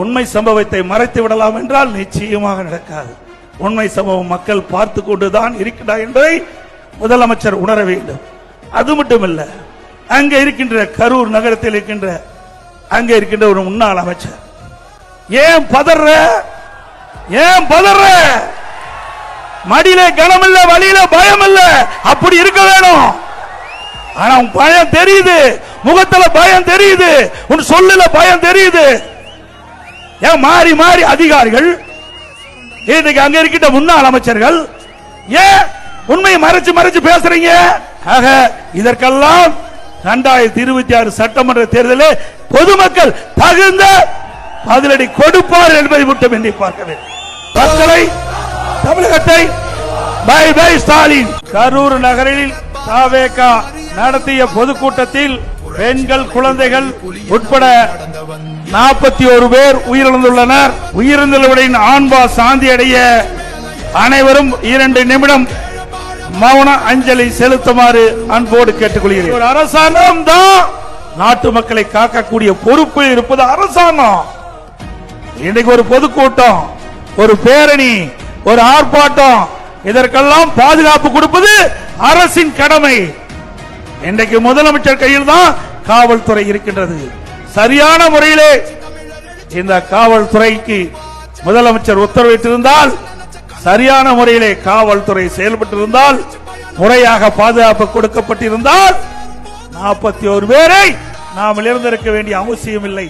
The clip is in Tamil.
உண்மை சம்பவத்தை மறைத்து விடலாம் என்றால் நிச்சயமாக நடக்காது. உண்மை சம்பவம் மக்கள் பார்த்து கொண்டுதான் இருக்கிறார் என்பதை முதலமைச்சர் உணர வேண்டும். அது மட்டுமல்ல, அங்கே இருக்கின்ற கரூர் நகரத்தில் இருக்கின்ற அங்கே இருக்கின்ற ஒரு முன்னாள் அமைச்சர், ஏன் பதற, ஏன் பதற? மடியில கனம் இல்ல, வழியில பயம் இல்ல, அப்படி இருக்க வேணும். ஆனா உன் பயம் தெரியுது, முகத்துல பயம் தெரியுது, உன் சொல்லுல பயம் தெரியுது. ஏன் மாறி மாறி அதிகாரிகள், இன்னைக்கு அங்க இருக்கின்ற முன்னாள் அமைச்சர்கள் ஏன் உண்மையை மறைச்சு மறைச்சு பேசுறீங்க? ஆக இதற்கெல்லாம் 2026 சட்டமன்ற தேர்தலில் பொதுமக்கள் தகுந்த பதிலடி கொடுப்பார் என்பதை மட்டும் எண்ணி பார்க்க வேண்டும். மக்களை, தமிழகத்தை பை பை ஸ்டாலின். கரூர் நகரில் தாவேக நடத்திய பொதுக்கூட்டத்தில் பெண்கள், குழந்தைகள் உட்பட 41 பேர் உயிரிழந்துள்ளனர். உயிரிழந்தவர்களின் ஆன்மா சாந்தி அடைய அனைவரும் 2 நிமிடம் மௌன அஞ்சலி செலுத்துமாறு அன்போடு கேட்டுக்கொள்கிறேன். ஒரு அரசாங்கம் தான் நாட்டு மக்களை காக்கக்கூடிய பொறுப்பு இருப்பது அரசாங்கம். இன்னைக்கு ஒரு பொதுக்கூட்டம், ஒரு பேரணி, ஒரு ஆர்ப்பாட்டம், இதற்கெல்லாம் பாதுகாப்பு கொடுப்பது அரசின் கடமை. இன்றைக்கு முதலமைச்சர் கையில் தான் காவல்துறை இருக்கின்றது. சரியான முறையிலே இந்த காவல்துறைக்கு முதலமைச்சர் உத்தரவிட்டிருந்தால், சரியான முறையிலே காவல்துறை செயல்பட்டிருந்தால், முறையாக பாதுகாப்பு கொடுக்கப்பட்டிருந்தால் 41 பேரை நாம் இழந்திருக்க வேண்டிய அவசியம் இல்லை.